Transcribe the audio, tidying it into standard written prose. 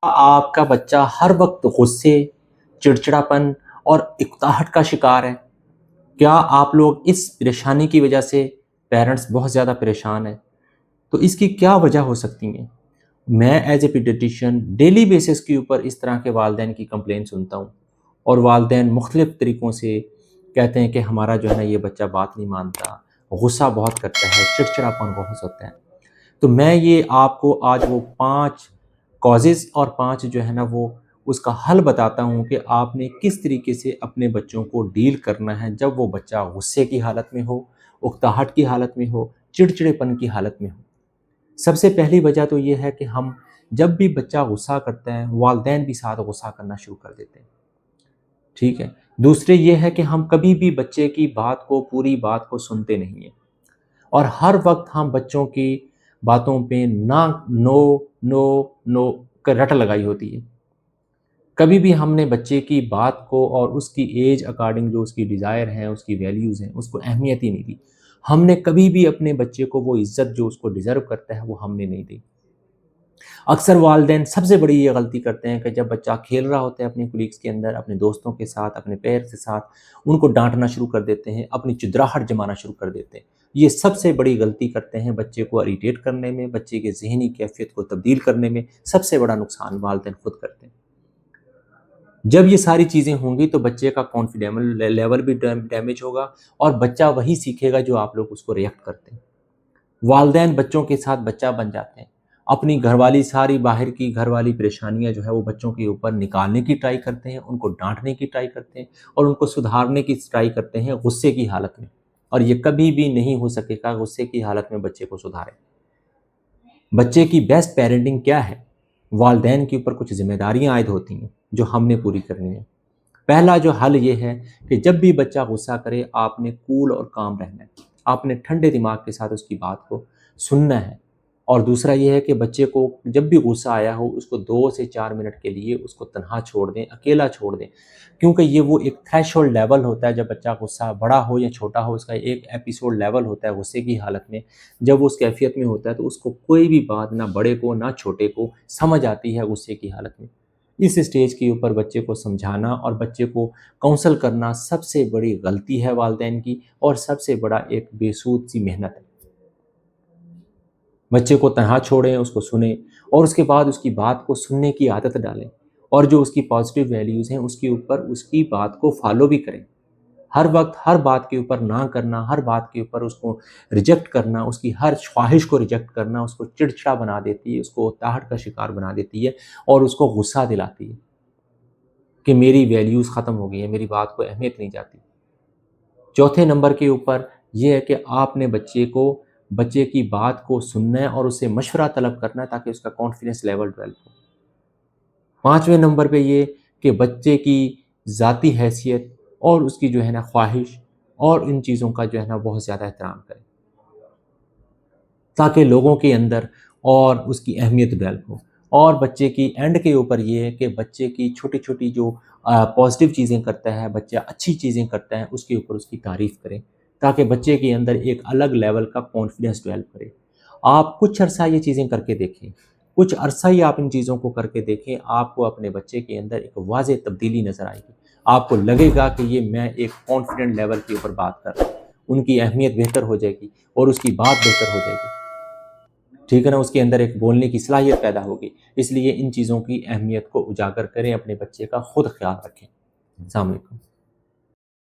آپ کا بچہ ہر وقت غصے، چڑچڑاپن اور اکتاہٹ کا شکار ہے؟ کیا آپ لوگ اس پریشانی کی وجہ سے پیرنٹس بہت زیادہ پریشان ہیں؟ تو اس کی کیا وجہ ہو سکتی ہیں؟ میں as a paediatrician daily basis کے اوپر اس طرح کے والدین کی کمپلین سنتا ہوں، اور والدین مختلف طریقوں سے کہتے ہیں کہ ہمارا جو ہے نا یہ بچہ بات نہیں مانتا، غصہ بہت کرتا ہے، چڑچڑاپن بہت ہوتا ہے۔ تو میں یہ آپ کو آج وہ 5 کازز اور 5 جو ہے نا وہ اس کا حل بتاتا ہوں کہ آپ نے کس طریقے سے اپنے بچوں کو ڈیل کرنا ہے جب وہ بچہ غصے کی حالت میں ہو، اکتاہٹ کی حالت میں ہو، چڑچڑے پن کی حالت میں ہو۔ سب سے پہلی وجہ تو یہ ہے کہ ہم جب بھی بچہ غصہ کرتا ہے، والدین بھی ساتھ غصہ کرنا شروع کر دیتے ہیں، ٹھیک ہے۔ دوسرے یہ ہے کہ ہم کبھی بھی بچے کی بات کو، پوری بات کو سنتے نہیں ہیں، اور ہر وقت ہم بچوں کی باتوں پہ نہ نو نو نو کا رٹ لگائی ہوتی ہے۔ کبھی بھی ہم نے بچے کی بات کو اور اس کی ایج اکارڈنگ جو اس کی ڈیزائر ہیں، اس کی ویلیوز ہیں، اس کو اہمیت ہی نہیں دی۔ ہم نے کبھی بھی اپنے بچے کو وہ عزت جو اس کو ڈیزرو کرتا ہے وہ ہم نے نہیں دی۔ اکثر والدین سب سے بڑی یہ غلطی کرتے ہیں کہ جب بچہ کھیل رہا ہوتا ہے اپنے کولیگز کے اندر، اپنے دوستوں کے ساتھ، اپنے پیرنٹس کے ساتھ، ان کو ڈانٹنا شروع کر دیتے ہیں، اپنی چدراہٹ جمانا شروع کر دیتے ہیں۔ یہ سب سے بڑی غلطی کرتے ہیں، بچے کو اریٹیٹ کرنے میں، بچے کے ذہنی کیفیت کو تبدیل کرنے میں سب سے بڑا نقصان والدین خود کرتے ہیں۔ جب یہ ساری چیزیں ہوں گی تو بچے کا کانفیڈینس لیول بھی ڈیمیج ہوگا، اور بچہ وہی سیکھے گا جو آپ لوگ اس کو ریئیکٹ کرتے ہیں۔ والدین بچوں کے ساتھ بچہ بن جاتے ہیں، اپنی گھر والی ساری باہر کی گھر والی پریشانیاں جو ہے وہ بچوں کے اوپر نکالنے کی ٹرائی کرتے ہیں، ان کو ڈانٹنے کی ٹرائی کرتے ہیں، اور ان کو سدھارنے کی ٹرائی کرتے ہیں غصے کی حالت میں، اور یہ کبھی بھی نہیں ہو سکے گا غصے کی حالت میں بچے کو سدھارے۔ بچے کی بیسٹ پیرنٹنگ کیا ہے؟ والدین کے اوپر کچھ ذمہ داریاں عائد ہوتی ہیں جو ہم نے پوری کرنی ہے۔ پہلا جو حل یہ ہے کہ جب بھی بچہ غصہ کرے آپ نے کول اور کام رہنا ہے، آپ نے ٹھنڈے دماغ کے ساتھ اس کی بات کو سننا ہے۔ اور دوسرا یہ ہے کہ بچے کو جب بھی غصہ آیا ہو اس کو 2 سے 4 منٹ کے لیے اس کو تنہا چھوڑ دیں، اکیلا چھوڑ دیں، کیونکہ یہ وہ ایک تھریش ہولڈ لیول ہوتا ہے۔ جب بچہ غصہ بڑا ہو یا چھوٹا ہو، اس کا ایک ایپیسوڈ لیول ہوتا ہے غصے کی حالت میں۔ جب وہ اس کیفیت میں ہوتا ہے تو اس کو کوئی بھی بات نہ بڑے کو نہ چھوٹے کو سمجھ آتی ہے غصے کی حالت میں۔ اس اسٹیج کے اوپر بچے کو سمجھانا اور بچے کو کاؤنسل کرنا سب سے بڑی غلطی ہے والدین کی، اور سب سے بڑا ایک بے سود سی محنت ہے۔ بچے کو تنہا چھوڑیں، اس کو سنیں، اور اس کے بعد اس کی بات کو سننے کی عادت ڈالیں، اور جو اس کی پازیٹیو ویلیوز ہیں اس کے اوپر اس کی بات کو فالو بھی کریں۔ ہر وقت ہر بات کے اوپر نہ کرنا، ہر بات کے اوپر اس کو ریجیکٹ کرنا، اس کی ہر خواہش کو ریجیکٹ کرنا اس کو چڑچڑا بنا دیتی ہے، اس کو تاہٹ کا شکار بنا دیتی ہے، اور اس کو غصہ دلاتی ہے کہ میری ویلیوز ختم ہو گئی ہیں، میری بات کو اہمیت نہیں جاتی۔ چوتھے نمبر کے اوپر یہ ہے کہ آپ نے بچے کی بات کو سننا ہے اور اس سے مشورہ طلب کرنا ہے تاکہ اس کا کانفیڈنس لیول ڈیولپ ہو۔ پانچویں نمبر پہ یہ کہ بچے کی ذاتی حیثیت اور اس کی جو ہے نا خواہش اور ان چیزوں کا جو ہے نا بہت زیادہ احترام کریں تاکہ لوگوں کے اندر اور اس کی اہمیت ڈیولپ ہو۔ اور بچے کی اینڈ کے اوپر یہ ہے کہ بچے کی چھوٹی چھوٹی جو پازیٹیو چیزیں کرتا ہے، بچہ اچھی چیزیں کرتا ہے، اس کے اوپر اس کی تعریف کریں تاکہ بچے کے اندر ایک الگ لیول کا کانفیڈنس ڈیولپ کرے۔ آپ کچھ عرصہ یہ چیزیں کر کے دیکھیں، کچھ عرصہ ہی آپ ان چیزوں کو کر کے دیکھیں، آپ کو اپنے بچے کے اندر ایک واضح تبدیلی نظر آئے گی۔ آپ کو لگے گا کہ یہ میں ایک کانفیڈنٹ لیول کے اوپر بات کر رہا ہوں، ان کی اہمیت بہتر ہو جائے گی اور اس کی بات بہتر ہو جائے گی، ٹھیک ہے نا، اس کے اندر ایک بولنے کی صلاحیت پیدا ہوگی۔ اس لیے ان چیزوں کی اہمیت کو اجاگر کریں، اپنے بچے کا خود خیال رکھیں۔ السلام علیکم۔